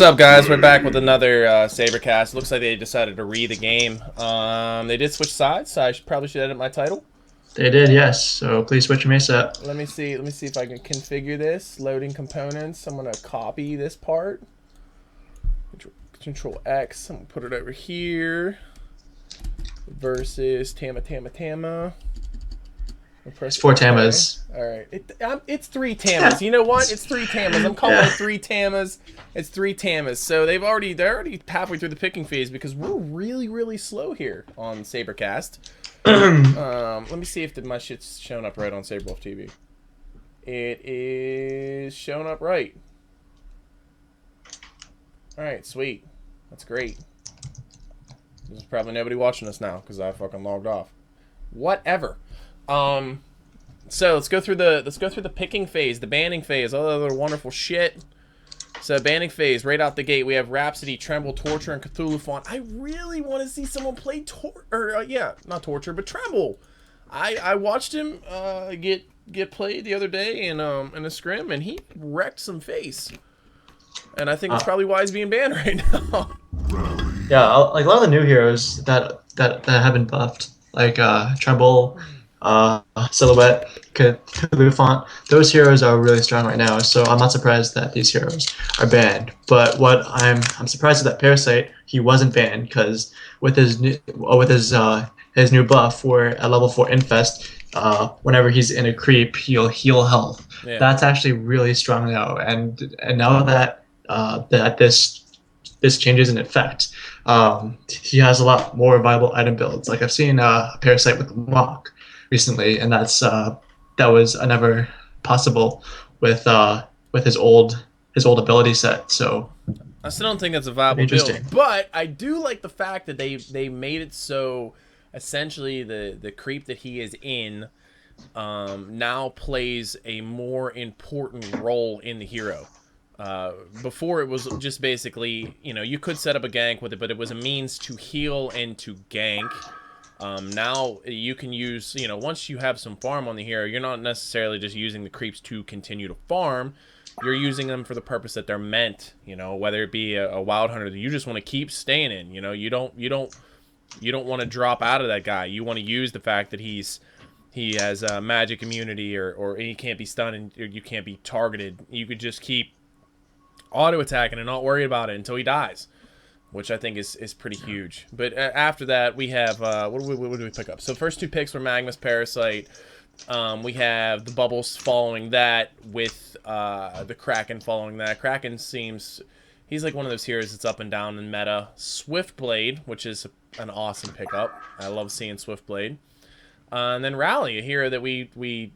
What's up, guys? We're back with another SaberCast. Looks like they decided to the game. They did switch sides, so probably should edit my title. They did, yes. So please switch your mace up. Let me see. Let me see if I can configure this. Loading components. I'm gonna copy this part. Control X. I'm gonna put it over here. Versus tamatamatama. It's 4 tamas. All right, it's 3 tamas. You know what? It's 3 tamas. I'm calling it 3 tamas. It's 3 tamas. So they're already halfway through the picking phase because we're really slow here on SaberCast. Let me see if my shit's showing up right on SaberWolf TV. It is showing up right. All right, sweet. That's great. There's probably nobody watching us now because I fucking logged off. Whatever. So let's go through the picking phase, the banning phase, all that other wonderful shit. So banning phase, right out the gate, we have Rhapsody, Tremble, Torture, and Cthulhu Font. I really want to see someone play not Torture, but Tremble. I watched him get played the other day in a scrim, and he wrecked some face. And I think that's probably why he's being banned right now. Yeah, like a lot of the new heroes that have been buffed, like Tremble, Silhouette, Cthulhu Font, those heroes are really strong right now, so I'm not surprised that these heroes are banned. But what I'm surprised is that Parasite, he wasn't banned, because with his new buff for a level 4 infest, whenever he's in a creep, he'll heal health. Yeah. That's actually really strong now, and now that that this changes in effect, he has a lot more viable item builds. Like I've seen Parasite with Mock recently, and that was never possible with his old ability set. So I still don't think that's a viable build, but I do like the fact that they made it so essentially the creep that he is in now plays a more important role in the hero. Before it was just basically, you could set up a gank with it, but it was a means to heal and to gank. Now you can use, once you have some farm on the hero, you're not necessarily just using the creeps to continue to farm. You're using them for the purpose that they're meant, whether it be a wild hunter that you just want to keep staying in. You don't want to drop out of that guy. You want to use the fact that he has magic immunity or he can't be stunned or you can't be targeted. You could just keep auto attacking and not worry about it until he dies, which I think is pretty huge. But after that, we have what do we pick up? So first 2 picks were Magmus, Parasite. We have the Bubbles following that with the Kraken following that. Kraken he's like one of those heroes that's up and down in meta. Swiftblade, which is an awesome pickup. I love seeing Swiftblade. And then Rally, a hero that we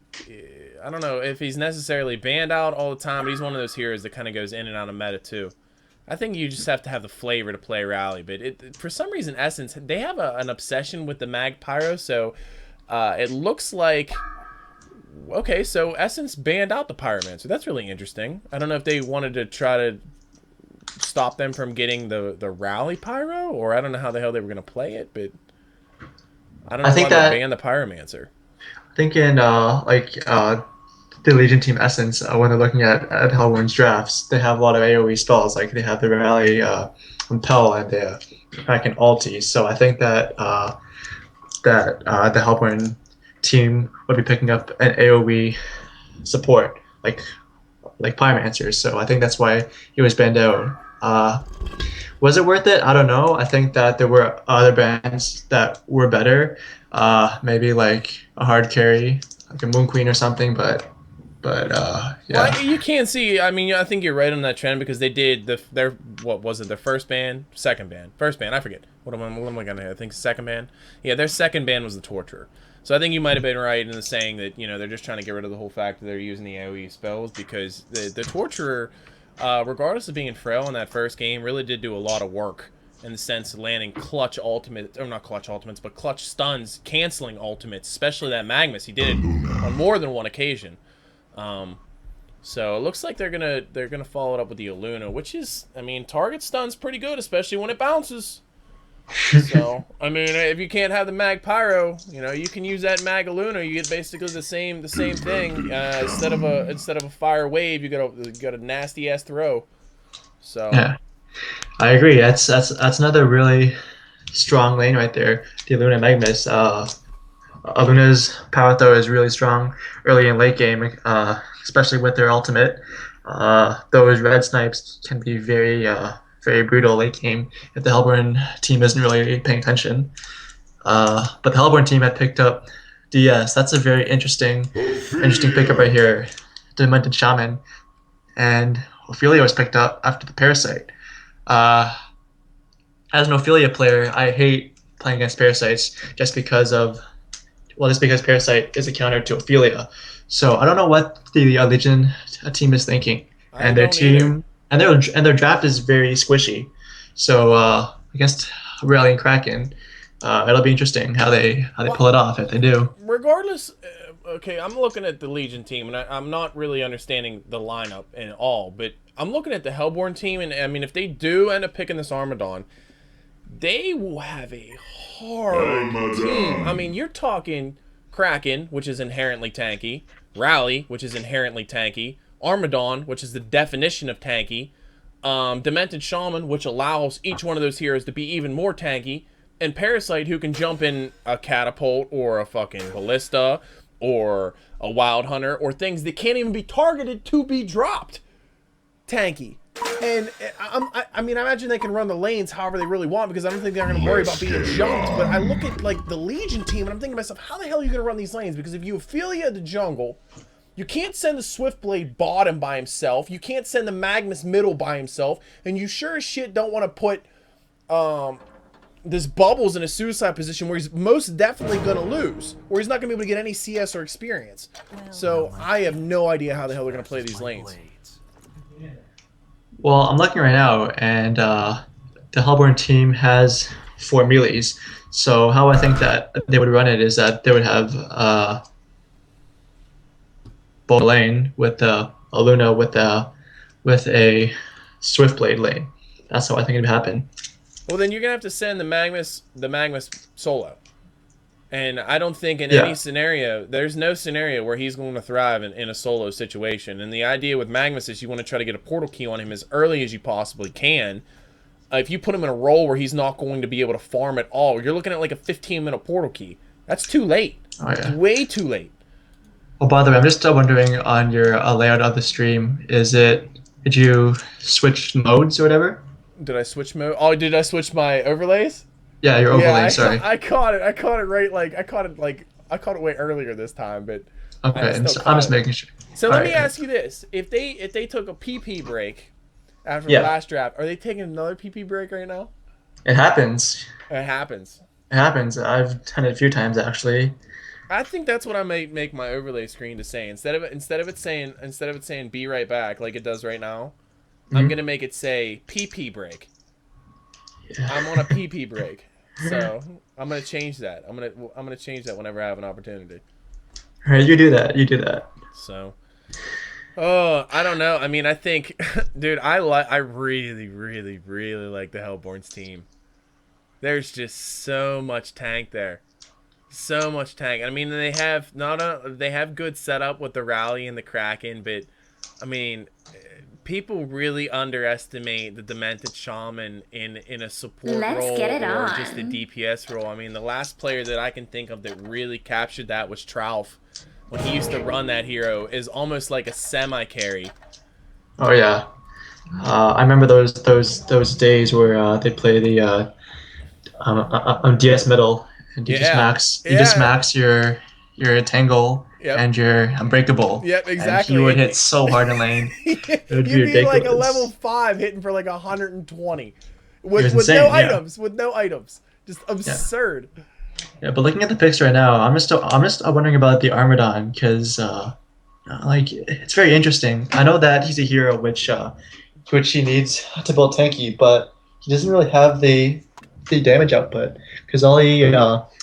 I don't know if he's necessarily banned out all the time, but he's one of those heroes that kind of goes in and out of meta too. I think you just have to have the flavor to play Rally, but for some reason, Essence, they have an obsession with the Mag Pyro, so it looks like, okay, so Essence banned out the Pyromancer. That's really interesting. I don't know if they wanted to try to stop them from getting the Rally Pyro, or I don't know how the hell they were going to play it, but I don't know why they banned the Pyromancer. I think in the Legion team Essence, when they're looking at Hellborn's drafts, they have a lot of AoE spells. Like they have the Rally, Impel, and the Kraken ulti. So I think that the Hellborn team would be picking up an AoE support, like Pyromancers. So I think that's why he was banned out. Was it worth it? I don't know. I think that there were other bans that were better. Maybe like a hard carry, like a Moon Queen or something, but yeah. Well, you can't see. I mean, I think you're right on that trend because they did their what was it? Their first ban, second ban, first ban. I forget. What am I gonna? I think second ban. Yeah, their second ban was the Torturer. So I think you might have been right in saying that they're just trying to get rid of the whole fact that they're using the AoE spells because the Torturer, regardless of being frail in that first game, really did do a lot of work in the sense of landing clutch ultimates, or not clutch ultimates, but clutch stuns, canceling ultimates, especially that Magmus. He did it on more than one occasion. So it looks like they're gonna follow it up with the Aluna, which is, I mean, target stun's pretty good, especially when it bounces. So I mean, if you can't have the Mag Pyro, you can use that Mag Aluna. You get basically the same thing. Instead of a fire wave, you got a nasty ass throw. So yeah. I agree. That's another really strong lane right there. The Aluna Magmus. Aluna's power throw is really strong early and late game, especially with their ultimate. Those red snipes can be very brutal late game if the Hellborn team isn't really paying attention. But the Hellborn team had picked up DS. That's a very interesting pickup right here. Demented Shaman, and Ophelia was picked up after the Parasite. Uh, as an Ophelia player, I hate playing against Parasites just because Parasite is a counter to Ophelia. So I don't know what the Legion team is thinking, I and their don't either. team and their draft is very squishy. So against Rally and Kraken, it'll be interesting how they Well, pull it off if they do. regardless, okay, I'm looking at the Legion team, and I'm not really understanding the lineup and all, but I'm looking at the Hellborn team, and I mean, if they do end up picking this Armadon, they will have a hard team. I mean, you're talking Kraken, which is inherently tanky, Rally, which is inherently tanky, Armadon, which is the definition of tanky, Demented Shaman, which allows each one of those heroes to be even more tanky, and Parasite, who can jump in a catapult or a fucking ballista or a wild hunter or things that can't even be targeted to be dropped. Tanky. And I mean, I imagine they can run the lanes however they really want, because I don't think they're going to worry about being jumped. But I look at like the Legion team and I'm thinking to myself, how the hell are you going to run these lanes? Because if you Ophelia the jungle, you can't send the Swiftblade bottom by himself. You can't send the Magmus middle by himself. And you sure as shit don't want to put this Bubbles in a suicide position where he's most definitely going to lose, or he's not going to be able to get any CS or experience. So I have no idea how the hell they're going to play these lanes. Well, I'm looking right now, and the Hellborn team has 4 melees. So how I think that they would run it is that they would have Bolt lane with Aluna with a Swiftblade lane. That's how I think it would happen. Well, then you're gonna have to send the Magmus solo, and I don't think in any scenario, there's no scenario where he's going to thrive in a solo situation. And the idea with Magmus is you want to try to get a portal key on him as early as you possibly can. If you put him in a role where he's not going to be able to farm at all, you're looking at like a 15-minute portal key. That's too late. Oh, yeah. It's way too late. Oh, by the way, I'm just wondering on your layout of the stream, did you switch modes or whatever? Did I switch mode? Oh, did I switch my overlays? Yeah, your overlay. Sorry. I caught it. I caught it right. I caught it way earlier this time, but okay. I'm just making sure. So let me ask you this: if they took a PP break after the last draft, are they taking another PP break right now? It happens. It happens. It happens. I've done it a few times actually. I think that's what I might make my overlay screen to say. Instead of it saying "be right back" like it does right now, I'm gonna make it say PP break. Yeah. I'm on a PP break, so I'm gonna change that. I'm gonna change that whenever I have an opportunity. All right, you do that. You do that. So, I don't know. I mean, I think, dude, I really, really, really like the Hellborn's team. There's just so much tank there. So much tank. I mean, they have good setup with the Rally and the Kraken, but I mean, people really underestimate the Demented Shaman in a support role or just a DPS role. I mean, the last player that I can think of that really captured that was Trauf. When he used to run that hero, is almost like a semi-carry. Oh yeah, I remember those days where they play the DS middle, and you just max your Tangle and your Unbreakable. Yep, exactly. And he would hit so hard in lane. It would You'd be like a level 5 hitting for like 120 with insane, no items, just absurd. Yeah, but looking at the picks right now, I'm just wondering about the Armadon, because like, it's very interesting. I know that he's a hero which he needs to build tanky, but he doesn't really have the damage output, because all he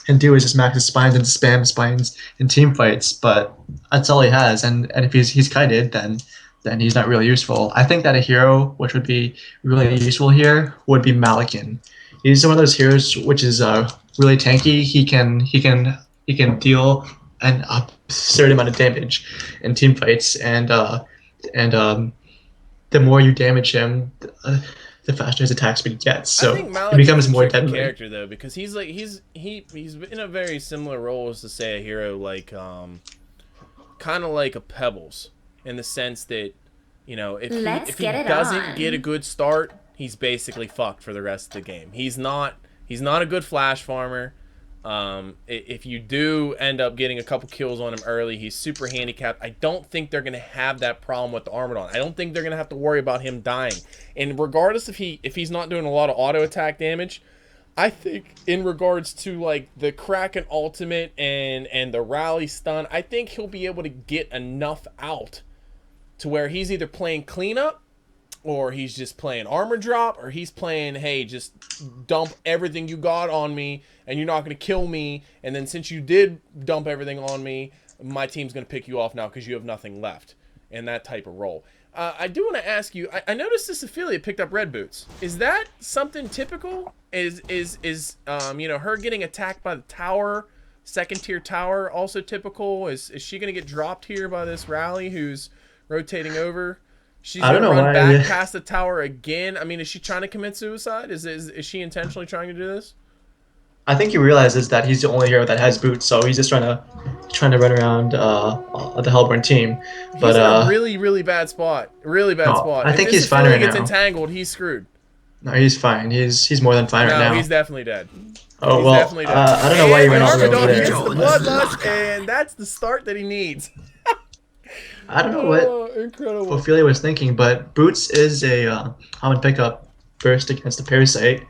can do is just max his spines and spam spines in team fights, but that's all he has. And if he's kited, then he's not really useful. I think that a hero which would be really useful here would be Malakin. He's one of those heroes which is really tanky. He can deal an absurd amount of damage in team fights, and the more you damage him, the faster his attack speed gets. I So think he Malekith becomes is a more tricky deadly. character though, because he's in a very similar role as to say a hero like kind of like a Pebbles, in the sense that, you know, if he doesn't get a good start, he's basically fucked for the rest of the game. He's not a good flash farmer. If you do end up getting a couple kills on him early, he's super handicapped. I don't think they're going to have that problem with the Armadon. I don't think they're going to have to worry about him dying. And regardless if he's not doing a lot of auto attack damage, I think in regards to like the Kraken ultimate and the rally stun, I think he'll be able to get enough out to where he's either playing cleanup, or he's just playing armor drop, or he's playing, hey, just dump everything you got on me, and you're not going to kill me, and then since you did dump everything on me, my team's going to pick you off now because you have nothing left, in that type of role. I do want to ask you, I noticed this Ophelia picked up red boots. Is that something typical? Is you know, her getting attacked by the tower, second tier tower, also typical? Is she going to get dropped here by this rally who's rotating over? She's going to run back past the tower again. I mean, is she trying to commit suicide? Is she intentionally trying to do this? I think he realizes that he's the only hero that has boots, so he's just trying to run around the Hellborn team. But he's in a really, really bad spot. Really bad spot. I think he's fine right now. If this gets entangled, he's screwed. No, he's fine. He's more than fine right now. No, he's definitely dead. Oh, he's well, definitely dead. I don't know why you went all the way over there. Gets the bloodlust, and that's the start that he needs. I don't know what Ophelia was thinking, but Boots is a common pickup burst against the Parasite.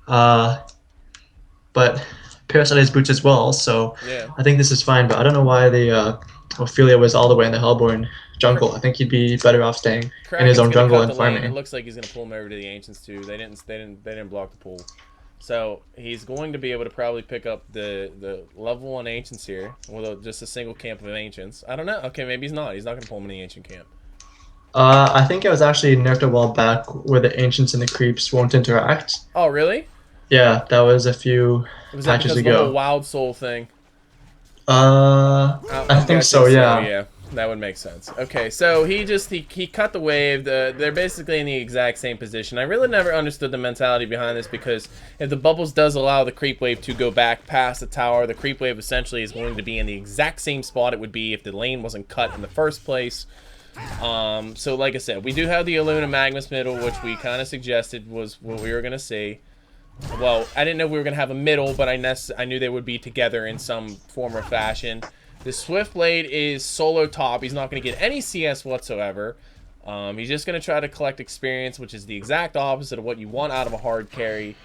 But Parasite has Boots as well, so yeah. I think this is fine. But I don't know why the Ophelia was all the way in the Hellborn jungle. I think he'd be better off staying in his own jungle and farming. It looks like he's going to pull him over to the Ancients too. They didn't block the pool. So he's going to be able to probably pick up the level 1 Ancients here with just a single camp of Ancients. I don't know. Okay, maybe he's not. He's not going to pull him in the Ancient camp. I think it was actually nerfed a while back where the Ancients and the Creeps won't interact. Oh, really? Yeah, that was a few patches ago. Was the whole Wild Soul thing? I think so, yeah. Yeah, that would make sense. Okay, so he cut the wave. They're basically in the exact same position. I really never understood the mentality behind this, because if the bubbles does allow the creep wave to go back past the tower, the creep wave essentially is going to be in the exact same spot it would be if the lane wasn't cut in the first place. So like I said, we do have the Aluna Magmus middle, which we kind of suggested was what we were going to see. Well, I didn't know we were going to have a middle, but I knew they would be together in some form or fashion. The Swiftblade is solo top. He's not going to get any CS whatsoever. He's just going to try to collect experience, which is the exact opposite of what you want out of a hard carry.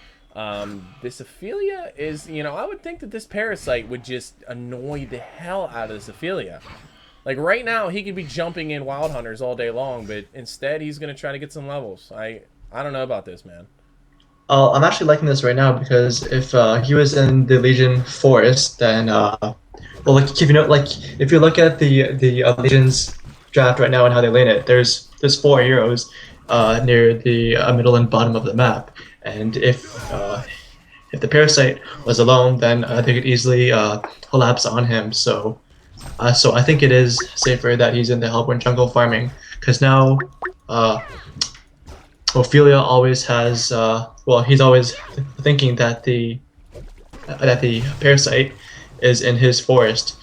This Ophelia is, you know, I would think that this Parasite would just annoy the hell out of this Ophelia. Like right now, he could be jumping in Wild Hunters all day long, but instead he's going to try to get some levels. I don't know about this, man. I'm actually liking this right now, because if he was in the Legion Forest, then well, like if you look at the Legion's draft right now and how they lane it, there's 4 heroes near the middle and bottom of the map, and if the Parasite was alone, then they could easily collapse on him. So I think it is safer that he's in the Hellborn jungle farming, because now Ophelia always has well, he's always thinking that the Parasite is in his forest,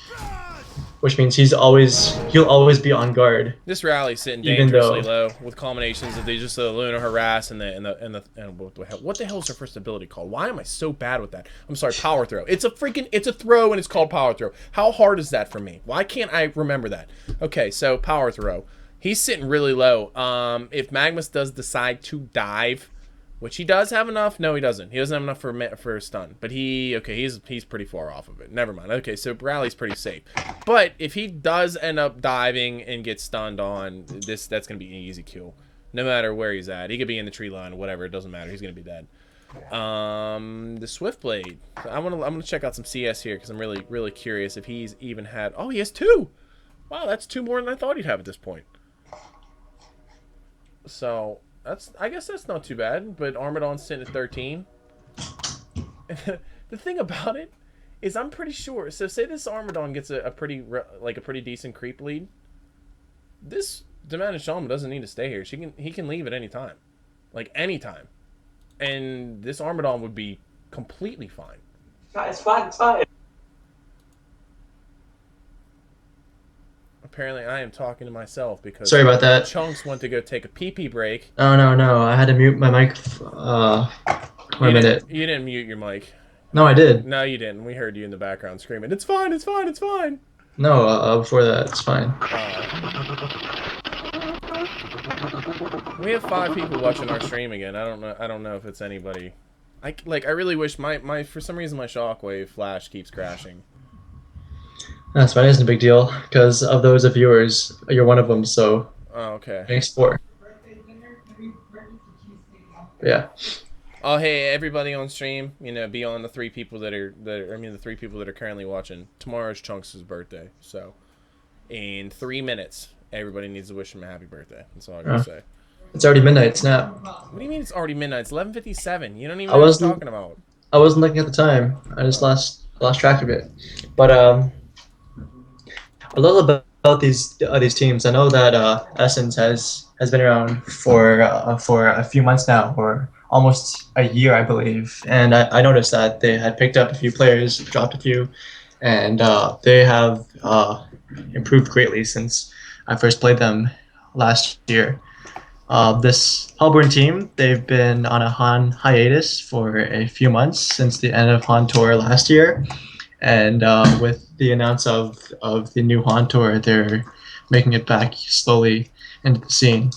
which means he'll always be on guard. This rally's sitting dangerously low with combinations of just the Luna harass and what the hell is her first ability called? Why am I so bad with that? I'm sorry, power throw. It's a throw and it's called power throw. How hard is that for me? Why can't I remember that? Okay, so power throw. He's sitting really low. If Magmus does decide to dive, which he does have enough. No, he doesn't. He doesn't have enough for a stun. But he's pretty far off of it. Never mind. Okay, so Rally's pretty safe. But if he does end up diving and get stunned on, that's going to be an easy kill. No matter where he's at. He could be in the tree line or whatever. It doesn't matter. He's going to be dead. The Swiftblade. I'm gonna check out some CS here, because I'm really curious if he's even had. Oh, he has 2. Wow, that's 2 more than I thought he'd have at this point. So I guess that's not too bad, but Armadon's sitting at 13. The thing about it is, I'm pretty sure. So say this Armadon gets a pretty decent creep lead. This Demented Shaman doesn't need to stay here. He can leave at any time, like any time. And this Armadon would be completely fine. It's fine. It's fine. Apparently, I am talking to myself because Sorry about that. Chunks went to go take a pee-pee break. Oh no! I had to mute my mic. For a minute. You didn't mute your mic. No, I did. No, you didn't. We heard you in the background screaming, "It's fine! It's fine! It's fine!" No, before that, it's fine. We have 5 people watching our stream again. I don't know if it's anybody. I really wish my for some reason my Shockwave flash keeps crashing. That's fine. It isn't a big deal because of those of viewers, you're one of them. So. Oh, okay. Thanks for. Yeah. Oh, hey everybody on stream! You know, beyond the 3 people the 3 people that are currently watching. Tomorrow's Chunks' birthday, so in 3 minutes, everybody needs to wish him a happy birthday. That's all I gotta say. It's already midnight. Snap. What do you mean it's already midnight? It's 11:57. You don't even know what I'm talking about. I wasn't looking at the time. I just lost track of it. But a little bit about these teams. I know that Essence has been around for a few months now, or almost a year, I believe. And I noticed that they had picked up a few players, dropped a few, and they have improved greatly since I first played them last year. This Melbourne team, they've been on a Han hiatus for a few months since the end of Han Tour last year. And with the announce of the new Han Tour, they're making it back slowly into the scene.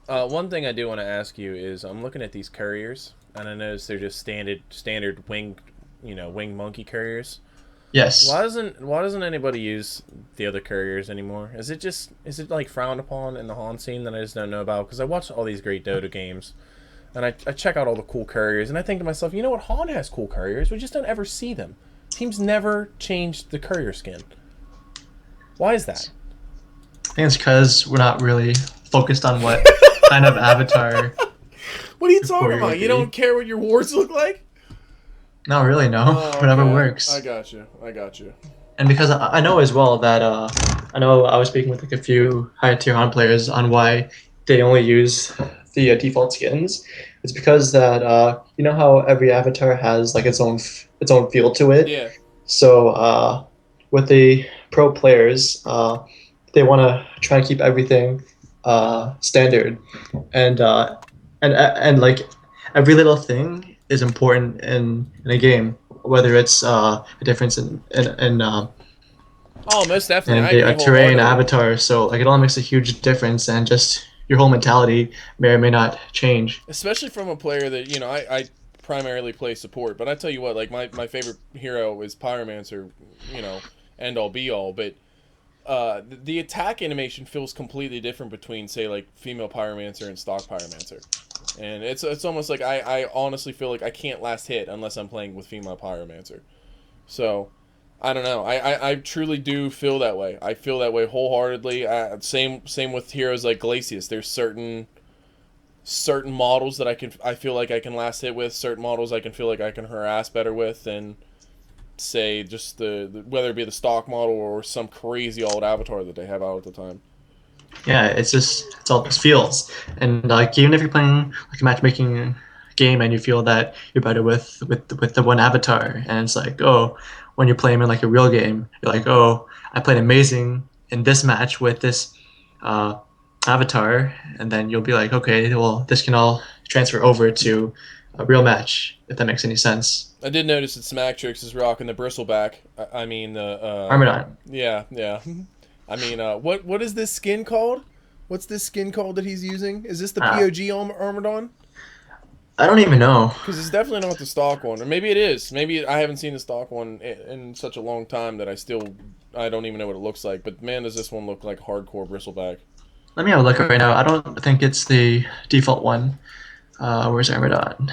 One thing I do want to ask you is I'm looking at these couriers, and I notice they're just standard winged monkey couriers. Yes. Why doesn't anybody use the other couriers anymore? Is it like frowned upon in the Han scene that I just don't know about? Because I watch all these great Dota games, and I check out all the cool couriers, and I think to myself, you know what? Han has cool couriers. We just don't ever see them. Teams never changed the courier skin. Why is that? I think it's because we're not really focused on what kind of avatar. What are you talking about? You don't care what your wards look like? No, really, no. Oh, whatever okay. works. I got you. And because I know as well that I know I was speaking with like a few high tier Han players on why they only use the default skins. It's because that you know how every avatar has like its own feel to it. Yeah. So with the pro players, they want to try to keep everything standard, and like every little thing is important in a game, whether it's a difference in Oh, most definitely. and I agree a terrain wholeheartedly. avatar. So like it all makes a huge difference, and just your whole mentality may or may not change. Especially from a player that, you know, I primarily play support, but I tell you what, like my favorite hero is Pyromancer, you know, end all be all, but the attack animation feels completely different between, say, like female Pyromancer and stock Pyromancer. And it's almost like I honestly feel like I can't last hit unless I'm playing with female Pyromancer. So, I don't know. I truly do feel that way. I feel that way wholeheartedly. Same with heroes like Glacius. There's certain models that I feel like I can last hit with. Certain models I can feel like I can harass better with than, say, just the whether it be the stock model or some crazy old avatar that they have out at the time. Yeah, it's all those feels, and like even if you're playing like a matchmaking game and you feel that you're better with the one avatar, and it's like, oh, when you're playing in like a real game, you're like, oh, I played amazing in this match with this uh, avatar, and then you'll be like, okay, well, this can all transfer over to a real match, if that makes any sense. I did notice that Smacktrix is rocking the bristleback. I mean the Armadon. Yeah. I mean, what is this skin called? What's this skin called that he's using? Is this the POG Armadon? I don't even know. Because it's definitely not the stock one, or maybe it is. Maybe I haven't seen the stock one in such a long time that I don't even know what it looks like. But man, does this one look like hardcore bristleback? Let me have a look right now. I don't think it's the default one. Where's Armadon?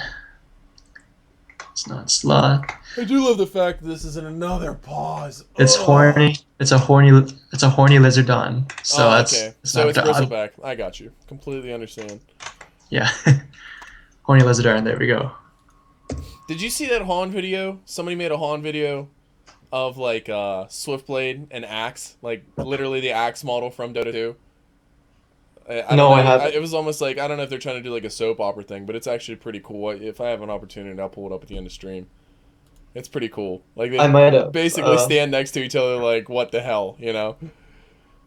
It's not Slot. I do love the fact that this is in another pause. It's horny. It's a horny lizardon. So okay. So it's bristleback. I got you. Completely understand. Yeah. Horny lizardon. There we go. Did you see that Han video? Somebody made a Han video of like Swiftblade and Axe, like literally the Axe model from Dota 2. I don't know. It was almost like, I don't know if they're trying to do like a soap opera thing, but it's actually pretty cool. If I have an opportunity, I'll pull it up at the end of stream. It's pretty cool. Like I might have basically stand next to each other, like what the hell, you know?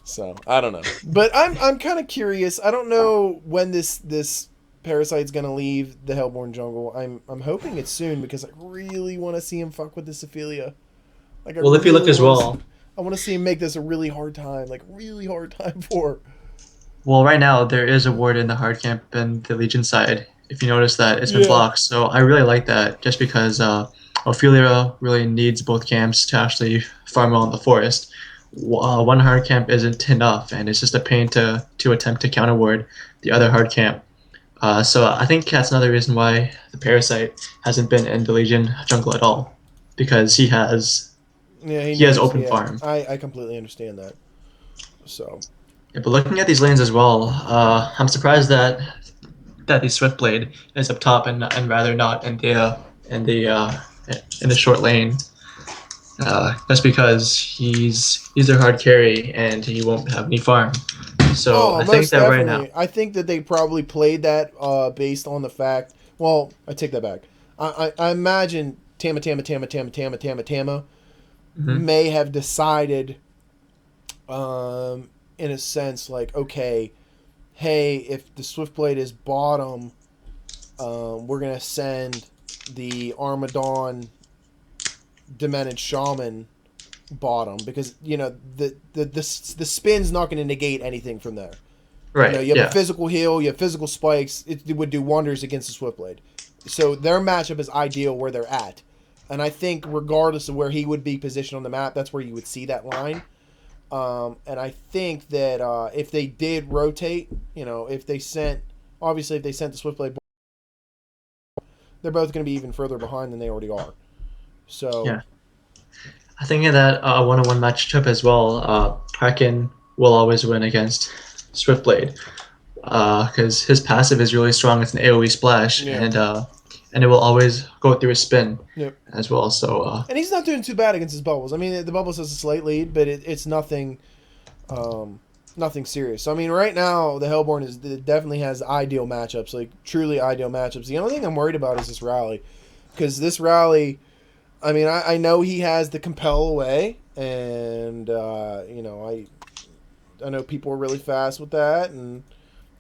So I don't know, but I'm kind of curious. I don't know when this Parasite's gonna leave the Hellborn jungle. I'm hoping it's soon because I really want to see him fuck with this Ophelia. Like, well, if you look as well, I want to see him make this a really hard time, like really hard time for her. Well, right now there is a ward in the hard camp and the Legion side. If you notice that, it's been blocked. So I really like that, just because Ophelia really needs both camps to actually farm well in the forest. One hard camp isn't enough, and it's just a pain to attempt to counter ward the other hard camp. So I think that's another reason why the Parasite hasn't been in the Legion jungle at all, because he has he has open farm. I completely understand that. So. Yeah, but looking at these lanes as well, I'm surprised that the Swiftblade is up top and rather not in the short lane. That's because he's their hard carry and he won't have any farm. So I think that right now, I think that they probably played that based on the fact. Well, I take that back. I imagine tamatamatama may have decided, in a sense, like, okay, hey, if the Swiftblade is bottom, we're gonna send the Armadon Demented Shaman bottom, because you know the spin's not going to negate anything from there. Right. You know, you have a physical heal, you have physical spikes. It would do wonders against the Swiftblade. So their matchup is ideal where they're at, and I think regardless of where he would be positioned on the map, that's where you would see that line. And I think that if they did rotate, you know, if they sent the Swiftblade, they're both going to be even further behind than they already are. So yeah, I think in that one-on-one matchup as well, Kraken will always win against Swiftblade, because his passive is really strong. It's an AOE splash, and it will always go through a spin as well. So and he's not doing too bad against his bubbles. I mean, the bubbles has a slight lead, but it's nothing, nothing serious. So I mean, right now the Hellborn definitely has ideal matchups, like truly ideal matchups. The only thing I'm worried about is this rally, because this rally, I mean, I know he has the compel away, and you know, I know people are really fast with that and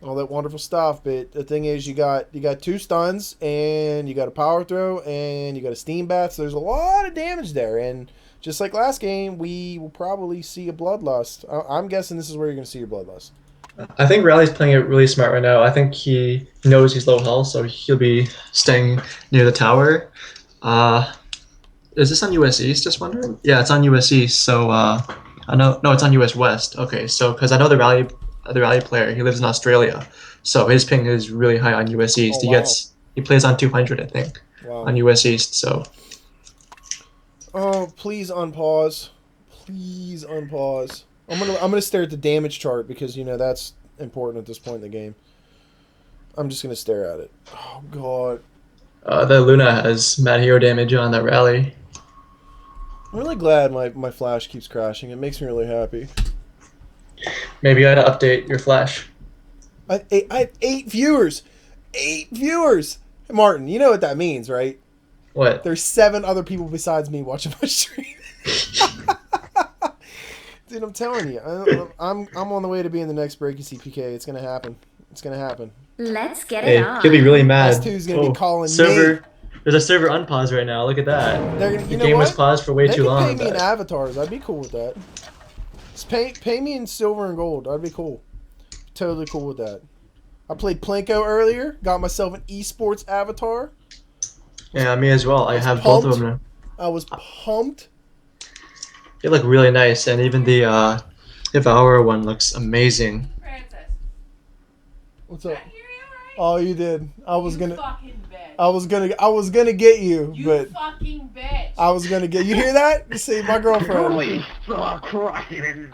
all that wonderful stuff, but the thing is, you got 2 stuns, and you got a power throw, and you got a steam bath, so there's a lot of damage there, and just like last game, we will probably see a bloodlust. I'm guessing this is where you're going to see your bloodlust. I think Rally's playing it really smart right now. I think he knows he's low health, so he'll be staying near the tower. Is this on US East, just wondering? Yeah, it's on US East, so I know, no, it's on US West. Okay, so because I know the rally player, he lives in Australia, so his ping is really high on US East. Oh, wow. He plays on 200, I think, on US East. So. Oh, please unpause. Please unpause. I'm gonna stare at the damage chart, because you know that's important at this point in the game. I'm just gonna stare at it. Oh god. The Aluna has mad hero damage on that rally. I'm really glad my flash keeps crashing. It makes me really happy. Maybe I gotta update your flash. I have 8 viewers. 8 viewers. Hey, Martin, you know what that means, right? What? There's 7 other people besides me watching my stream. Dude, I'm telling you, I'm on the way to being the next Breaky CPK. It's gonna happen. It's gonna happen. Let's get it on. He'll be really mad. S2's gonna be calling me. There's a server unpause right now. Look at that. The game was paused for way too long. They can pay me in avatars. I'd be cool with that. Just pay me in silver and gold. I'd be cool. Totally cool with that. I played Plinko earlier. Got myself an esports avatar. Yeah, me as well. I have both of them. I was pumped. They look really nice, and even the Devour one looks amazing. Francis. What's up? Oh, you did. I was gonna get you, but fucking bitch. I was gonna get you. Hear that? You see, my girlfriend. I am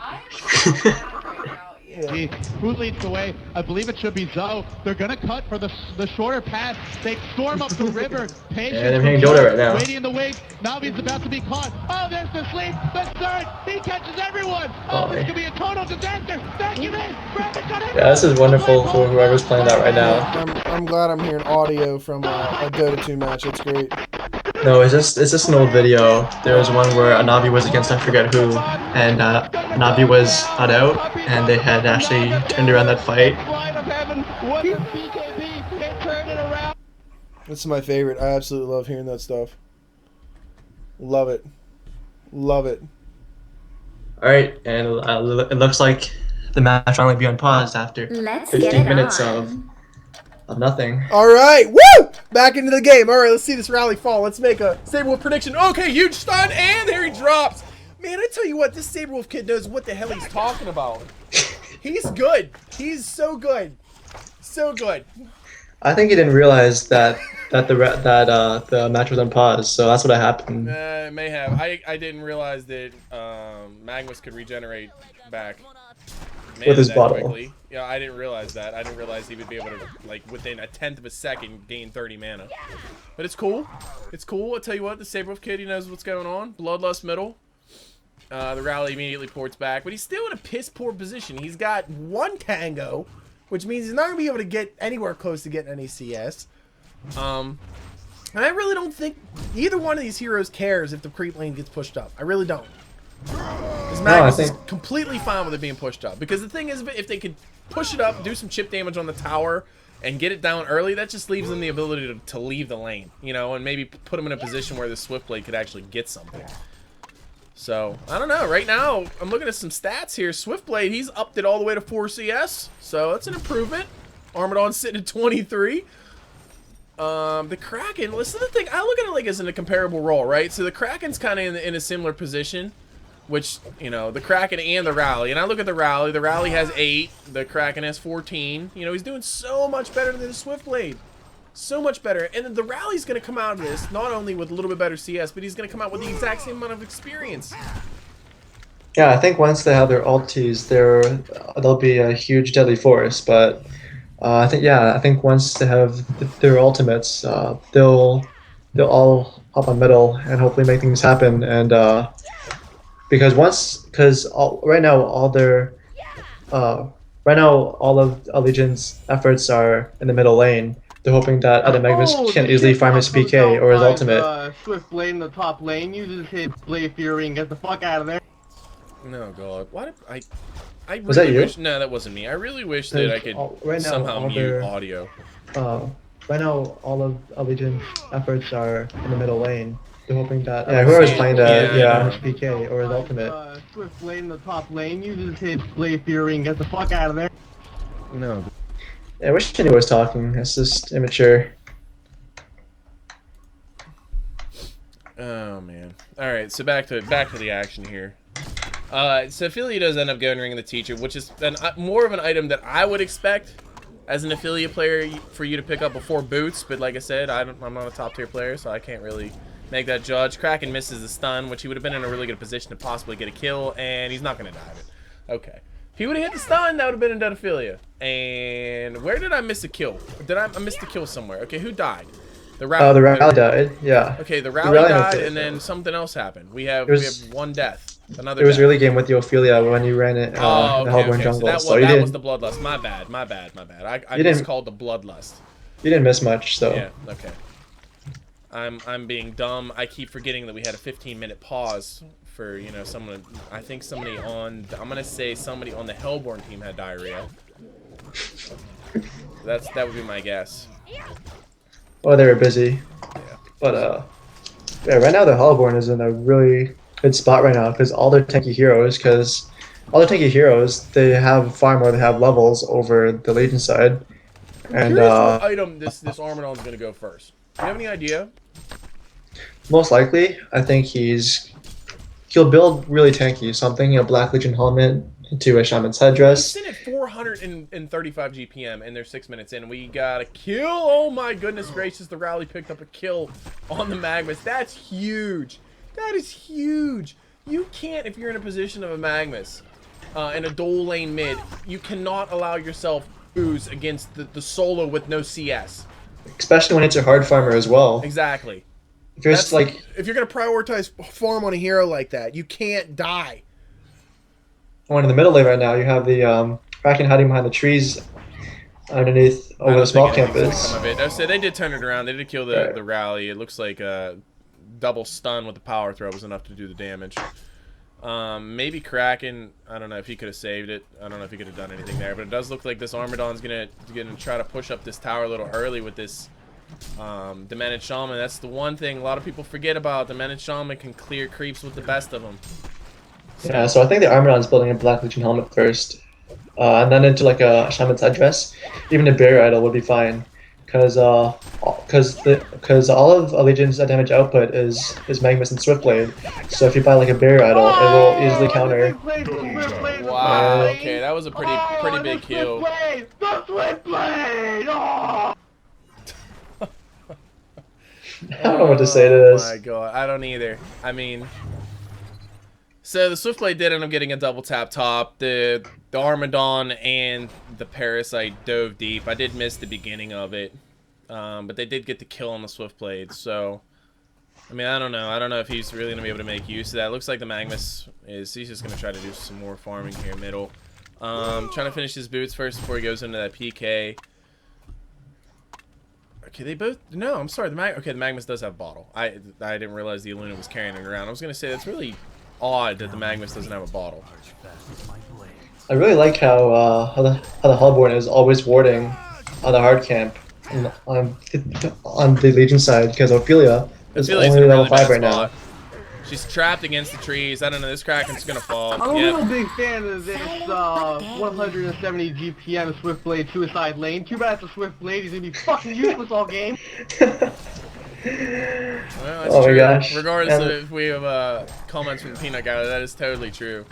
so mad right now. Who leads the way? I believe it should be Zoe. They're gonna cut for the shorter path. They storm up the river. Patient. And I'm hitting Dota right now. Waiting in the wings. Navi's about to be caught. Oh, there's the sleep. The third. He catches everyone. Oh, this could be a total disaster. Vacuum in. Yeah, this is wonderful for whoever's playing that right now. I'm glad I'm hearing audio from a Dota 2 match. It's great. No, it's just an old video. There was one where Navi was against I forget who, and Navi was not out, and they had actually turned around that fight. This is my favorite. I absolutely love hearing that stuff. Love it. Love it. Alright, and it looks like the match finally be unpaused after 15 minutes of nothing. All right, woo! Back into the game. All right, let's see this rally fall. Let's make a Saberwolf prediction. Okay, huge stun, and there he drops. Man, I tell you what, this Saberwolf kid knows what the hell he's talking about. He's good. He's so good. So good. I think he didn't realize that the match was unpaused, so that's what happened. It may have. I didn't realize that Magmus could regenerate back. With his bottle. Quickly. Yeah, I didn't realize that. I didn't realize he would be able to, like, within a 1/10 of a second, gain 30 mana. But it's cool. It's cool. I'll tell you what, the Saberwolf kid, he knows what's going on. Bloodlust middle. The rally immediately ports back, but he's still in a piss-poor position. He's got 1 Tango, which means he's not going to be able to get anywhere close to getting any CS. And I really don't think either one of these heroes cares if the creep lane gets pushed up. I really don't. Because Magmus is completely fine with it being pushed up. Because the thing is, if they could push it up, do some chip damage on the tower, and get it down early, that just leaves them the ability to leave the lane, you know, and maybe put them in a position where the Swiftblade could actually get something. So, I don't know. Right now, I'm looking at some stats here. Swiftblade, he's upped it all the way to 4 CS, so that's an improvement. Armadon's sitting at 23. The Kraken, listen to the thing, I look at it like as in a comparable role, right? So the Kraken's kind of in a similar position, which, you know, the Kraken and the Rally. And I look at the Rally has 8, the Kraken has 14. You know, he's doing so much better than the Swiftblade. So much better. And then the Rally's going to come out of this, not only with a little bit better CS, but he's going to come out with the exact same amount of experience. Yeah, I think once they have their ultis, they'll be a huge deadly force, but I think once they have their ultimates, they'll all hop on middle and hopefully make things happen. And because right now all of Legion's efforts are in the middle lane. They're hoping that other Magmus can easily farm his PK or his ultimate. Swiftblade in the top lane uses his Blade Fury and gets the fuck out of there. No, God. Why did I really was that you? No, that wasn't me. I really wish that I could somehow mute audio. Right now, all of Legion's efforts are in the middle lane. They're hoping that whoever's playing his PK or his ultimate. Swiftblade in the top lane uses his Blade Fury and gets the fuck out of there. No. Yeah, I wish anyone was talking. It's just immature. Oh man. All right, so back to the action here. So Ophelia does end up going ring the teacher, which is more of an item that I would expect as an Ophelia player for you to pick up before boots. But like I said, I'm not a top tier player, so I can't really make that judge. Kraken misses the stun, which he would have been in a really good position to possibly get a kill, and he's not going to dive it. Okay. If he would have hit the stun, that would have been a dead Ophelia. And where did I miss a kill? I missed a kill somewhere. Okay, who died? The Rally. The Rally died, yeah. Okay, the Rally died, and then something else happened. We have one death. Another It was really game with the Ophelia when you ran it in the Hellborn jungle. So that was the Bloodlust. My bad. I just called the Bloodlust. You didn't miss much, so. Yeah, okay. I'm being dumb. I keep forgetting that we had a 15-minute pause for, you know, someone. I think somebody on. I'm gonna say somebody on the Hellborn team had diarrhea. That would be my guess. Well, they were busy. Yeah. But yeah, right now the Hellborn is in a really good spot right now because all their tanky heroes, they have far more. They have levels over the Legion side. And what item this Armadon's gonna go first? Do you have any idea? Most likely, I think he'll build really tanky, something, a Black Legion helmet into a Shaman's headdress. He's sitting at 435 GPM and they're 6 minutes in. We got a kill. Oh my goodness gracious, the Rally picked up a kill on the Magmus. That's huge. That is huge. You can't, if you're in a position of a Magmus, in a dual lane mid, you cannot allow yourself ooze against the solo with no CS. Especially when it's a hard farmer as well. Exactly. If you're just like, if you're gonna prioritize farm on a hero like that, you can't die. one in the middle lane right now, you have the Kraken hiding behind the trees underneath over the small campus. So they did turn it around. They did kill the rally. It looks like double stun with the power throw was enough to do the damage. Maybe Kraken, I don't know if he could have saved it. I don't know if he could have done anything there, but it does look like this Armadon's gonna try to push up this tower a little early with this Demented Shaman. That's the one thing a lot of people forget about. Demented Shaman can clear creeps with the best of them. Yeah, so I think the Armadon's building a Black Legion helmet first, and then into like a Shaman's headdress. Even a Barrier Idol would be fine, because all of a Legion's damage output is Magmus and Swiftblade. So if you buy like a Barrier Idol, it will easily counter. Wow. Okay, that was a pretty big kill. The Swiftblade! Oh! I don't know what to say to this. Oh my god, I don't either. I mean, so the Swiftblade did end up getting a double tap top. The Armadon and the Parasite dove deep. I did miss the beginning of it, but they did get the kill on the Swiftblade. So, I mean, I don't know. I don't know if he's really gonna be able to make use of that. It looks like the Magmus he's just gonna try to do some more farming here middle. Trying to finish his boots first before he goes into that PK. Okay, they both... No, I'm sorry. The Magmus does have a bottle. I didn't realize the Aluna was carrying it around. I was going to say, that's really odd that the Magmus doesn't have a bottle. I really like how the Hellborn is always warding on the hard camp on the Legion side, because Ophelia is only level 5 right now. She's trapped against the trees. I don't know. This Kraken's gonna fall. I'm a real big fan of this 170 GPM Swiftblade suicide lane. Too bad it's a Swiftblade. He's gonna be fucking useless all game. Well, that's oh true. my gosh. Regardless of if we have comments from the Peanut Gallery, that is totally true.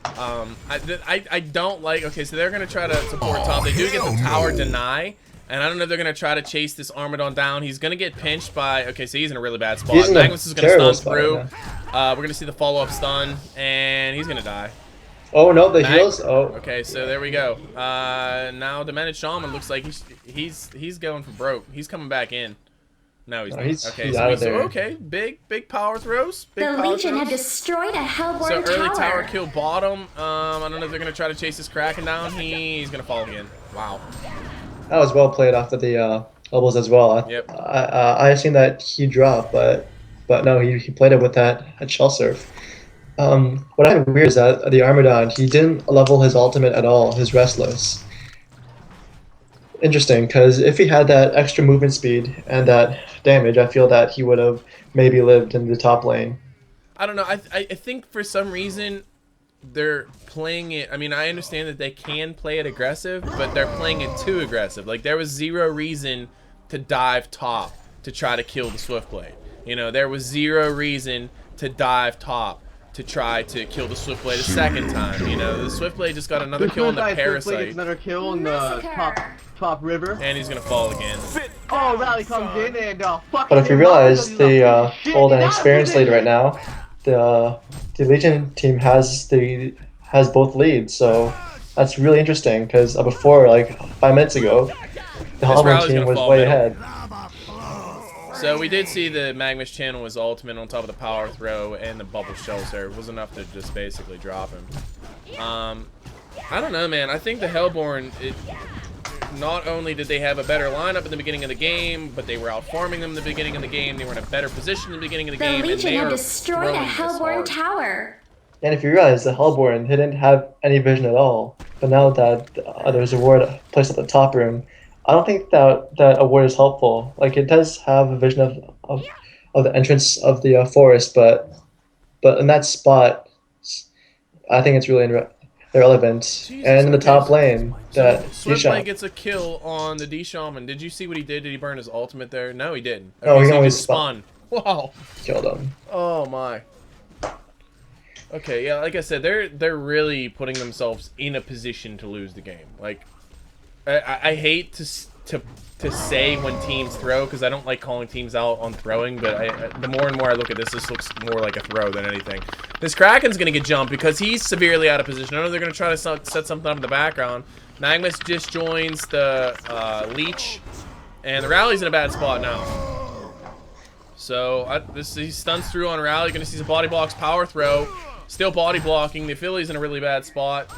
I don't like... Okay, so they're gonna try to support top. They do get the tower deny. And I don't know if they're going to try to chase this Armadon down. He's going to get pinched by... Okay, so he's in a really bad spot. Magmus is going to stun through. We're going to see the follow-up stun. And he's going to die. Oh, no, the heals. Oh. Okay, so there we go. Now Demented Shaman looks like he's going for broke. He's coming back in. No, he's not. Okay, he's out of there. Okay, big power throws. The Legion had destroyed a Hellborn tower. So early tower kill bottom. I don't know if they're going to try to chase this Kraken down. He's going to fall again. Wow. That was well played off of the elbows as well. Yep. I seen that he dropped, but no, he played it with that shell surf. What I find weird is that the Armadon, he didn't level his ultimate at all, his Restless. Interesting, because if he had that extra movement speed and that damage, I feel that he would have maybe lived in the top lane. I don't know. I think for some reason they're playing it... I mean, I understand that they can play it aggressive, but they're playing it too aggressive. Like, there was zero reason to dive top to try to kill the Swiftblade. You know, there was zero reason to dive top to try to kill the Swiftblade a second time. You know, the Swiftblade just got another kill on the Parasite. Another kill in the top river. And he's gonna fall again. Oh, Rally comes in and But if you realize the old and experienced lead right now, the Legion team has both leads, so that's really interesting, because before, like 5 minutes ago, the Hellborn team was way ahead. So we did see the Magmus channel was ultimate on top of the power throw, and the bubble shell serve was enough to just basically drop him. I don't know, man. I think the Hellborn, not only did they have a better lineup in the beginning of the game, but they were out farming them in the beginning of the game. They were in a better position in the beginning of the game. The Legion had destroyed a Hellborn tower. And if you realize, the Hellborn didn't have any vision at all. But now that there's a ward placed at the top room, I don't think that a ward is helpful. Like, it does have a vision of the entrance of the forest, but in that spot, I think it's really irrelevant. Jesus, and in the top lane, that Swiftblade gets a kill on the D-Shaman. Did you see what he did? Did he burn his ultimate there? No, he didn't. Okay, oh, he so only just spun. Wow. Killed him. Oh my. Okay, yeah, like I said, they're really putting themselves in a position to lose the game. Like, I hate to to say when teams throw, because I don't like calling teams out on throwing, but the more and more I look at this, this looks more like a throw than anything. This Kraken's going to get jumped because he's severely out of position. I know they're going to try to set something up in the background. Magmus just joins the leech, and the Rally's in a bad spot now. So he stuns through on Rally. Going to see some body blocks, power throw. Still body blocking. The Opphelia's in a really bad spot.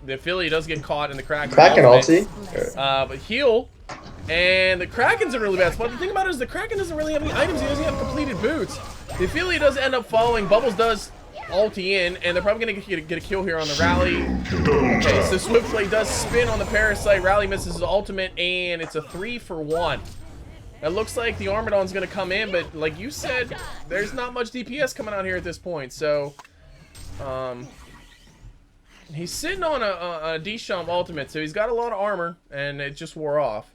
The Ophelia does get caught in the Kraken ulti. But heal. And the Kraken's in a really bad spot. The thing about it is the Kraken doesn't really have any items. He doesn't have completed boots. The Ophelia does end up following. Bubbles does ulti in, and they're probably going to get a kill here on the Rally. Okay, so Swiftblade does spin on the Parasite. Rally misses his ultimate, and it's a 3-for-1. It looks like the Armadon's going to come in, but like you said, there's not much DPS coming out here at this point. So, he's sitting on a D-Shump ultimate, so he's got a lot of armor, and it just wore off.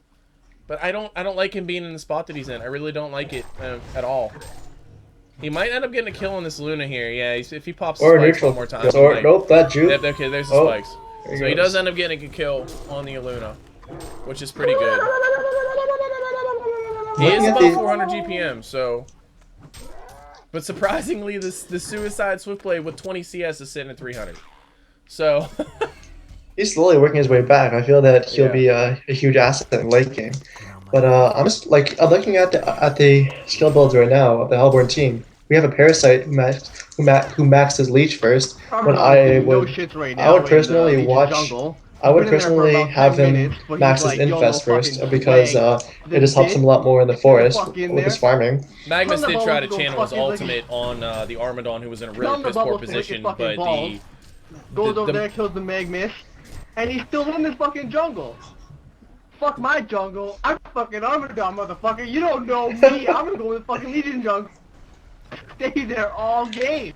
But I don't like him being in the spot that he's in. I really don't like it at all. He might end up getting a kill on this Aluna here. Yeah, if he pops the spikes one more time. Nope, that juke. Yep, okay, there's the spikes. So he does end up getting a kill on the Aluna, which is pretty good. He is about 400 GPM, so... But surprisingly, the Suicide Swiftblade with 20 CS is sitting at 300. So... He's slowly working his way back. I feel that he'll be a huge asset in late game. But I'm just I'm looking at the skill builds right now of the Hellborn team. We have a Parasite who maxed his leech first. When I would personally have him max his infest first because it just helps him a lot more in the forest with his farming. Magmus did try to channel his ultimate on the Armadon, who was in a really piss poor position, but the goes over there, kills the Magmus, and he's still in this fucking jungle. Fuck my jungle. I'm fucking Armadon, motherfucker. You don't know me. I'm gonna go in the fucking Legion jungle. Stay there all game.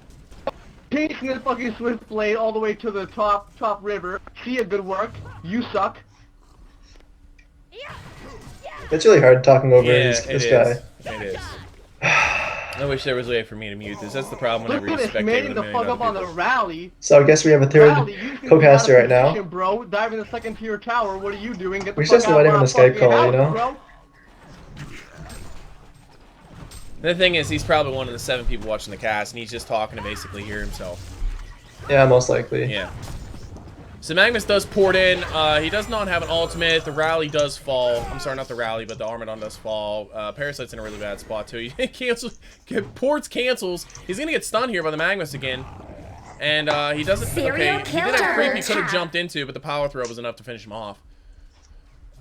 Chasing this fucking Swiftblade all the way to the top river. See ya, good work. You suck. It's really hard talking over this guy. It is. I wish there was a way for me to mute this. That's the problem whenever you spectate the fuck up on the Rally. So I guess we have a third co-caster right now. Bro, diving the second tier tower. What are you doing? Get the we just let him in the Skype call, you know? Bro. The thing is, he's probably one of the 7 people watching the cast, and he's just talking to basically hear himself. Yeah, most likely. Yeah. So Magmus does port in. He does not have an ultimate. The Rally does fall. I'm sorry, not the Rally, but the Armadon does fall. Parasite's in a really bad spot, too. He ports cancels. He's going to get stunned here by the Magmus again. And he doesn't... Okay, he did have a creep he could have jumped into, but the power throw was enough to finish him off.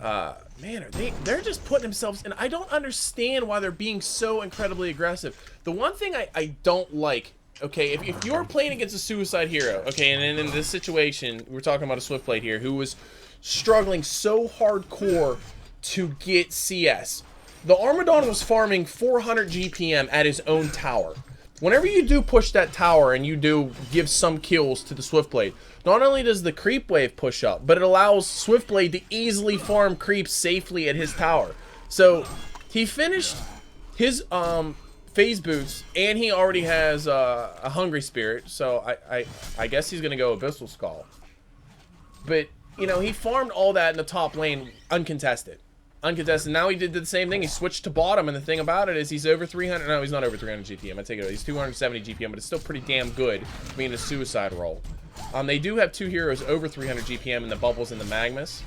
Man, they're just putting themselves in. I don't understand why they're being so incredibly aggressive. The one thing I don't like, okay, if you're playing against a suicide hero, okay, and in this situation, we're talking about a Swiftblade here who was struggling so hardcore to get CS. The Armadon was farming 400 GPM at his own tower. Whenever you do push that tower and you do give some kills to the Swiftblade, not only does the creep wave push up, but it allows Swiftblade to easily farm creeps safely at his tower. So he finished his phase boots, and he already has a hungry spirit. So I guess he's gonna go Abyssal Skull. But you know, he farmed all that in the top lane uncontested. Now he did the same thing. He switched to bottom, and the thing about it is he's over 300. No, he's not over 300 GPM. I take it. He's 270 GPM, but it's still pretty damn good being a suicide role. They do have 2 heroes over 300 GPM in the Bubbles and the Magmus.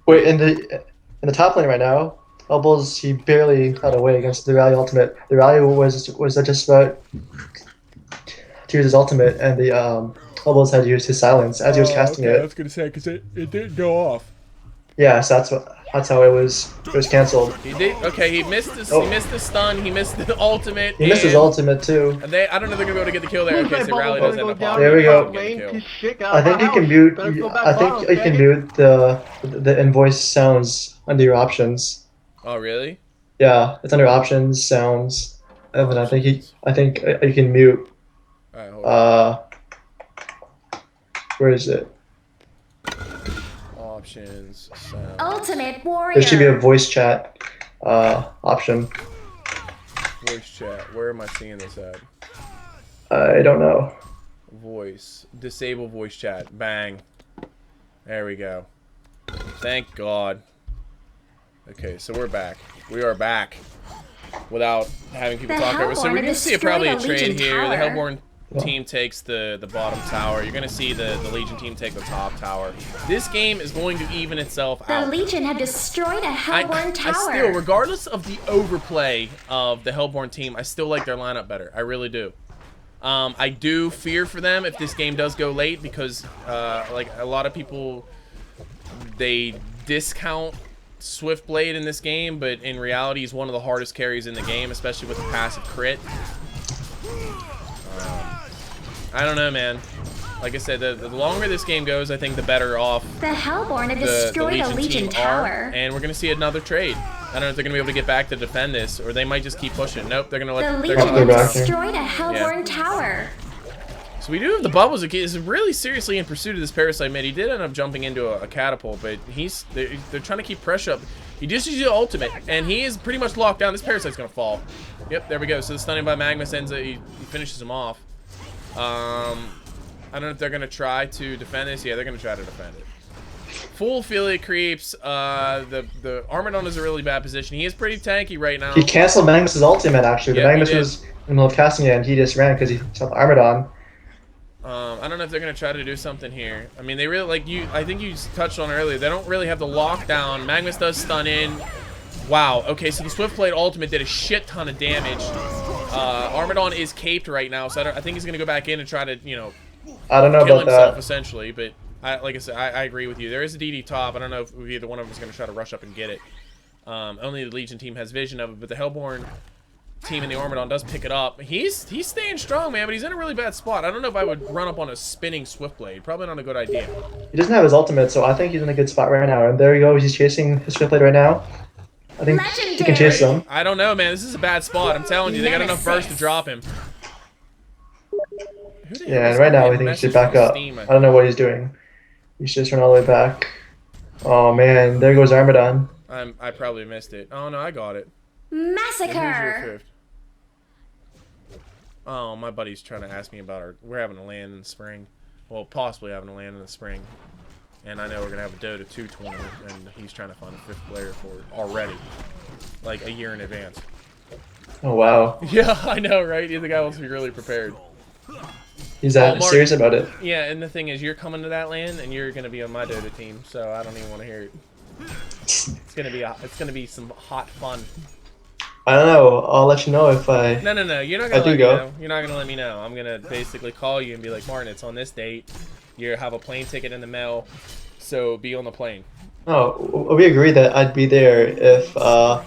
Wait, in the top lane right now, Bubbles, he barely got away against the Rally ultimate. The Rally was just about to use his ultimate, and the Bubbles had to use his silence as he was casting it. I was gonna say because it didn't go off. Yeah, so that's how it was canceled. He did. Okay, he missed the he missed the stun. He missed the ultimate. He missed his ultimate too. And I don't know if they're gonna be able to get the kill there. Okay, so Rally does end up popping. There we go. I think you can mute. I think you can mute the invoice sounds under your options. Oh really? Yeah, it's under options, sounds, and then I think you can mute. All right, hold on. Where is it? Options, sound. Ultimate Warrior. There should be a voice chat option. Voice chat. Where am I seeing this at? I don't know. Voice. Disable voice chat. Bang. There we go. Thank God. Okay, so we're back. We are back. Without having people talk over. So we're going to see probably a trade here. The Hellborn team takes the bottom tower. You're going to see the Legion team take the top tower. This game is going to even itself out. The Legion have destroyed a Hellborn tower. I still, regardless of the overplay of the Hellborn team, I still like their lineup better. I really do. I do fear for them if this game does go late because, like, a lot of people, they discount Swiftblade in this game, but in reality he's one of the hardest carries in the game, especially with the passive crit. I don't know, man. Like I said, the longer this game goes, I think the better off the Hellborn have destroyed a Legion tower. And we're going to see another trade. I don't know if they're going to be able to get back to defend this, or they might just keep pushing. Nope, they're going to let... The Legion have destroyed a Hellborn tower. So we do have the Bubbles is really seriously in pursuit of this Parasite mid. He did end up jumping into a catapult, but they're trying to keep pressure up. He just used the ultimate, and he is pretty much locked down. This Parasite's gonna fall. Yep, there we go. So the stunning by Magmus ends he finishes him off. I don't know if they're gonna try to defend this. Yeah, they're gonna try to defend it. Full Ophelia creeps. The Armadon is a really bad position. He is pretty tanky right now. He canceled Magmus' ultimate actually. Yeah, the Magmus was in the middle of casting it, and he just ran because he saw the Armadon. I don't know if they're gonna try to do something here. I mean, they really like you. I think you touched on earlier. They don't really have the lockdown. Magmus does stun in. Wow. Okay, so the Swiftblade ultimate did a shit ton of damage. Armadon is caped right now, so I think he's gonna go back in and try to, you know, I don't know kill about himself that. essentially. But like I said, I agree with you. There is a DD top. I don't know if either one of them is gonna try to rush up and get it. Only the Legion team has vision of it, but the Hellborn team in the Armadon does pick it up. He's staying strong, man, but he's in a really bad spot. I don't know if I would run up on a spinning Swiftblade. Probably not a good idea. He doesn't have his ultimate, so I think he's in a good spot right now. And there you go, he's chasing his Swiftblade right now. I think he can chase him. I don't know, man. This is a bad spot. I'm telling you, they got enough burst to drop him. Yeah, and right now I think he should back up. I don't know what he's doing. He should just run all the way back. Oh man, there goes Armadon. I probably missed it. Oh no, I got it. Massacre. Oh, my buddy's trying to ask me about we're having a land in the spring. Well, possibly having a land in the spring. And I know we're going to have a Dota 2 tournament, and he's trying to find a 5th player for it already. Like, a year in advance. Oh, wow. Yeah, I know, right? The guy wants to be really prepared. He's serious about it. Yeah, and the thing is, you're coming to that land, and you're going to be on my Dota team, so I don't even want to hear it. It's going to be some hot fun. I don't know. I'll let you know if I. No. You're not gonna let me know. You're not gonna let me know. I'm gonna basically call you and be like, Martin, it's on this date. You have a plane ticket in the mail, so be on the plane. Oh, we agreed that I'd be there if I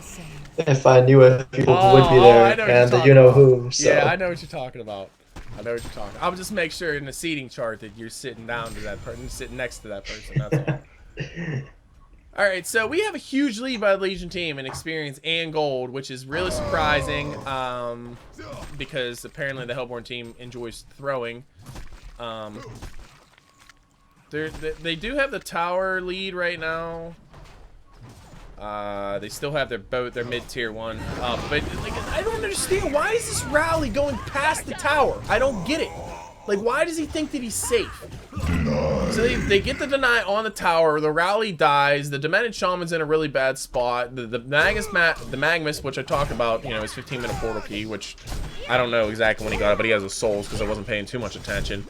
knew if people would be there, and you know who. So. Yeah, I know what you're talking about. I'll just make sure in the seating chart that you're sitting down to that person, sitting next to that person. That's all. All right, so we have a huge lead by the Legion team in experience and gold, which is really surprising because apparently the Hellborn team enjoys throwing. They do have the tower lead right now. They still have their mid-tier one up, but like, I don't understand, why is this rally going past the tower? I don't get it. Like, why does he think that he's safe? So they get the deny on the tower, the rally dies, the Demented Shaman's in a really bad spot, the Magmus, which I talked about, you know, his 15-minute portal key, which I don't know exactly when he got it, but he has his souls because I wasn't paying too much attention.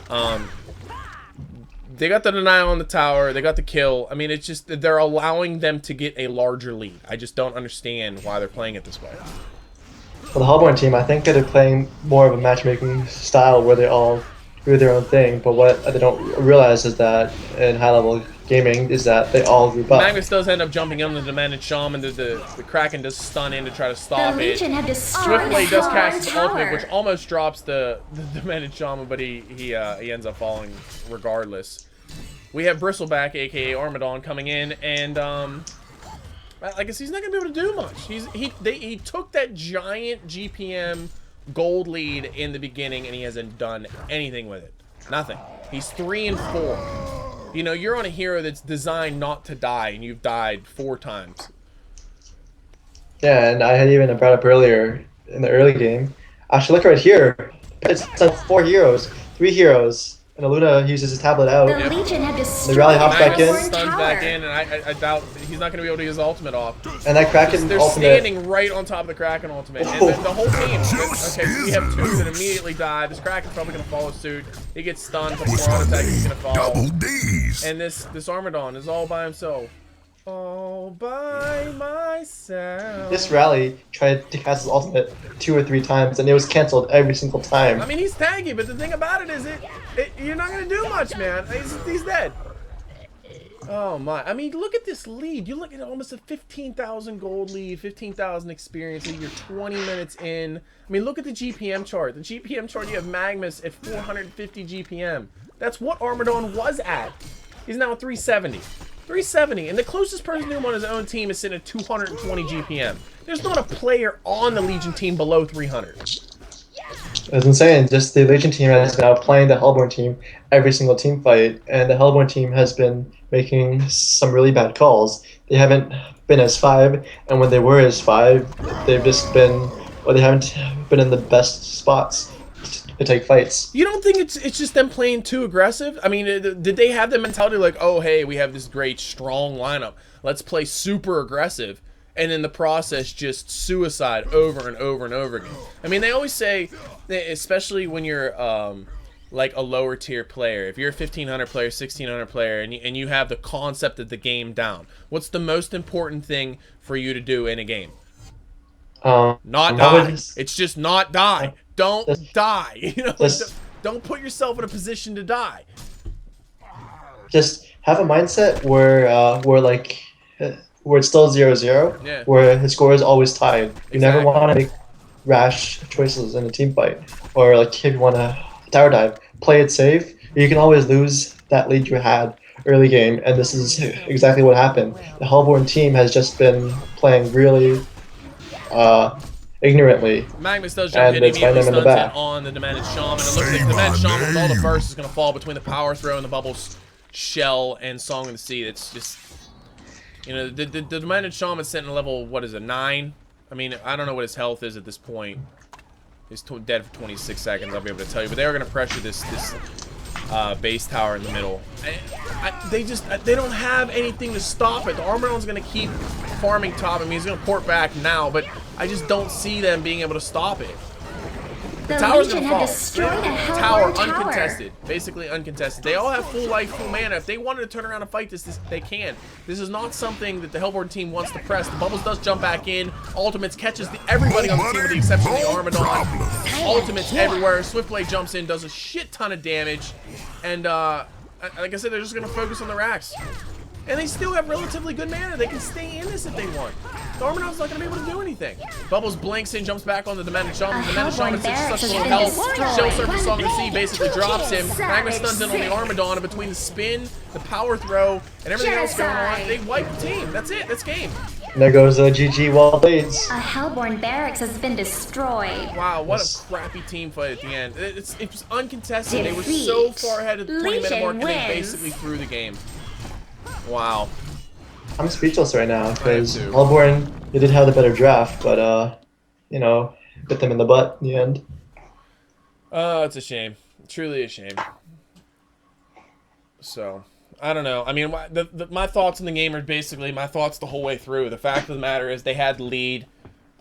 They got the denial on the tower, they got the kill. I mean, it's just that they're allowing them to get a larger lead. I just don't understand why they're playing it this way. For the Hellborn team, I think that they're playing more of a matchmaking style where they all do their own thing, but what they don't realize is that in high-level gaming is that they all group up. Magnus does end up jumping on the Demented Shaman. The Kraken does stun in to try to stop it. Swiftblade does cast his ultimate, which almost drops the Demented Shaman, but he ends up falling regardless. We have Bristleback, aka Armadon, coming in, and I guess he's not gonna be able to do much. He took that giant GPM gold lead in the beginning, and he hasn't done anything with it. Nothing. He's 3 and 4. You know, you're on a hero that's designed not to die, and you've died 4 times. Yeah, and I had even brought up earlier in the early game. Actually, look right here. It's 4 heroes, 3 heroes, And Aluna uses his tablet out. The Legion have destroyed the rally hops back in. Stuns back in, and I doubt he's not going to be able to get his ultimate off. And that Kraken They're ultimate. standing right on top of the Kraken ultimate. And the whole team. Okay, we have 2 that immediately die. This Kraken's probably going to follow suit. He gets stunned, but more auto attack, he's going to fall. And this Armadon is all by himself. All by myself. This rally tried to cast his ultimate 2 or 3 times, and it was canceled every single time. I mean, he's tanky, but the thing about it is, you're not gonna do much, man. He's dead. Oh my! I mean, look at this lead. You look at almost a 15,000 gold lead, 15,000 experience lead. You're 20 minutes in. I mean, look at the GPM chart. The GPM chart, you have Magmus at 450 GPM. That's what Armadon was at. He's now 370. 370, and the closest person to him on his own team is sitting at 220 GPM. There's not a player on the Legion team below 300. As I'm saying, just the Legion team is now playing the Hellborn team every single team fight, and the Hellborn team has been making some really bad calls. They haven't been as 5, and when they were as 5, they've just been, or they haven't been in the best spots to take fights. You don't think it's just them playing too aggressive? I mean, did they have the mentality like, oh, hey, we have this great, strong lineup. Let's play super aggressive. And in the process, just suicide over and over and over again. I mean, they always say, especially when you're like a lower tier player, if you're a 1,500 player, 1,600 player, and you have the concept of the game down, what's the most important thing for you to do in a game? Not die. It's just not die. Don't die. You know, don't put yourself in a position to die. Just have a mindset where it's still 0-0, yeah, where the score is always tied. You never Exactly. want to make rash choices in a team fight, or like if you want to tower dive, play it safe. You can always lose that lead you had early game, and this is exactly what happened. The Hellborn team has just been playing really ignorantly. Magmus does jump in, immediately stuns in on the Demented Shaman. It looks like the Demented Shaman with all the bursts is going to fall between the Power Throw and the Bubbles Shell and Song of the Sea. It's just, you know, the Demented Shaman's sitting at level, what is it, 9? I mean, I don't know what his health is at this point. He's dead for 26 seconds, I'll be able to tell you. But they are going to pressure this base tower in the middle. They don't have anything to stop it. The Armadon's going to keep farming top. I mean, he's going to port back now, but I just don't see them being able to stop it. The tower's going to fall. Tower uncontested. Basically uncontested. They all have full life, full mana. If they wanted to turn around and fight this, they can. This is not something that the Hellborn team wants to press. The Bubbles does jump back in. Ultimates catches everybody on the team with the exception of the Armadon. Ultimates everywhere. Swiftblade jumps in, does a shit ton of damage. And, like I said, they're just going to focus on the racks. And they still have relatively good mana. They can stay in this if they want. The Armadon's not going to be able to do anything. Bubbles blinks in, jumps back on the Demented Shaman. The Demented Shaman sits such little health. Shell Surface Song of the Sea basically drops him. Magmus stuns in on the Armadon, and between the spin, the power throw, and everything else going on, they wipe the team. That's it. That's game. And there goes GG Wall Blades. A Hellborn barracks has been destroyed. Wow, what a crappy team fight at the end. It was uncontested. They were so far ahead of the 3-minute mark, and they basically threw the game. Wow. I'm speechless right now because Hellborn, they did have the better draft, but you know, bit them in the butt in the end. It's a shame. Truly a shame. So, I don't know. I mean, my thoughts on the game are basically my thoughts the whole way through. The fact of the matter is they had the lead.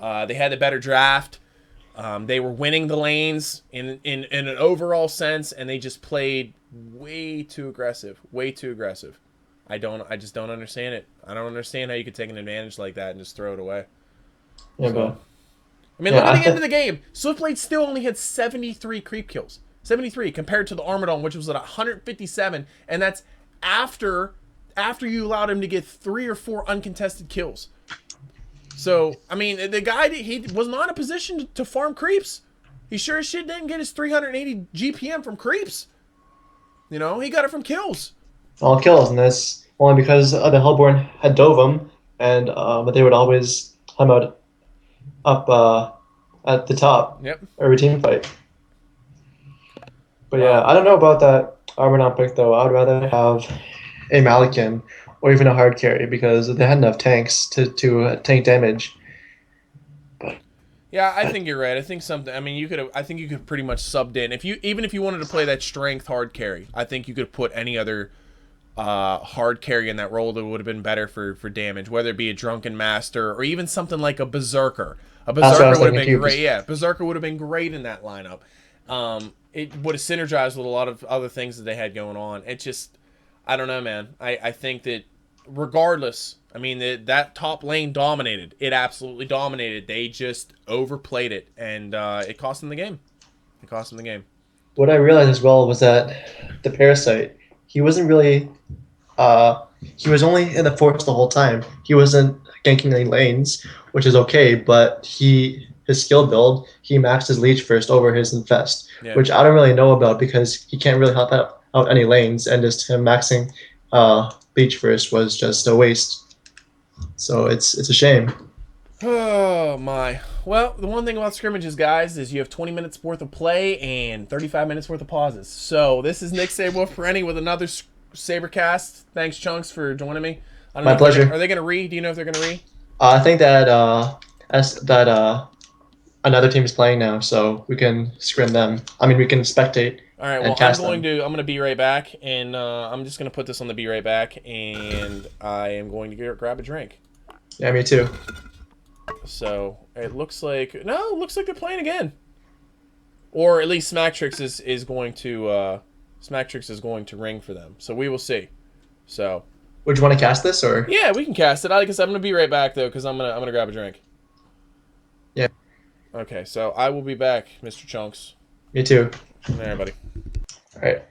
They had the better draft. They were winning the lanes in an overall sense, and they just played way too aggressive. Way too aggressive. I just don't understand it. I don't understand how you could take an advantage like that and just throw it away. Yeah, but I mean, look at the end of the game. Swiftblade still only had 73 creep kills. 73 compared to the Armadon, which was at 157, and that's after you allowed him to get 3 or 4 uncontested kills. So, I mean, the guy, he was not in a position to farm creeps. He sure as shit didn't get his 380 GPM from creeps. You know, he got it from kills. All kills, and that's only because the Hellborn had dove them, and but they would always come out up at the top. Yep. Every team fight. But yeah, I don't know about that Armadon pick though. I would rather have a Malikan or even a hard carry because they had enough tanks to tank damage. But Yeah, I think you're right. I think something. I mean, I think you could pretty much subbed in even if you wanted to play that strength hard carry. I think you could put any other hard carry in that role that would have been better for damage, whether it be a drunken master or even something like a berserker. A berserker would have been great. Yeah, berserker would have been great in that lineup. It would have synergized with a lot of other things that they had going on. It just, I don't know, man. I think that regardless, I mean, that top lane dominated. It absolutely dominated. They just overplayed it, and it cost them the game. It cost them the game. What I realized as well was that the Parasite, he wasn't really, he was only in the forest the whole time. He wasn't ganking any lanes, which is okay, but his skill build, he maxed his leech first over his infest, which I don't really know about because he can't really help out any lanes, and just him maxing leech first was just a waste. So it's a shame. Oh my. Well, the one thing about scrimmages, guys, is you have 20 minutes worth of play and 35 minutes worth of pauses. So this is Nick Saberwolf Perenni with another SaberCast. Thanks, Chunks, for joining me. I don't My know pleasure. Are they going to read? Do you know if they're going to read? I think that another team is playing now, so we can scrim them. I mean, we can spectate. All right. Well, I'm going to be right back, and I'm just going to put this on the be right back, and I am going to grab a drink. Yeah, me too. So it looks like they're playing again, or at least Smacktrix is going to ring for them. So we will see. So. Would you want to cast this, or? Yeah, we can cast it. I'm gonna be right back though, because I'm gonna grab a drink. Yeah. Okay, so I will be back, Mr. Chunks. Me too. All right, buddy. All right.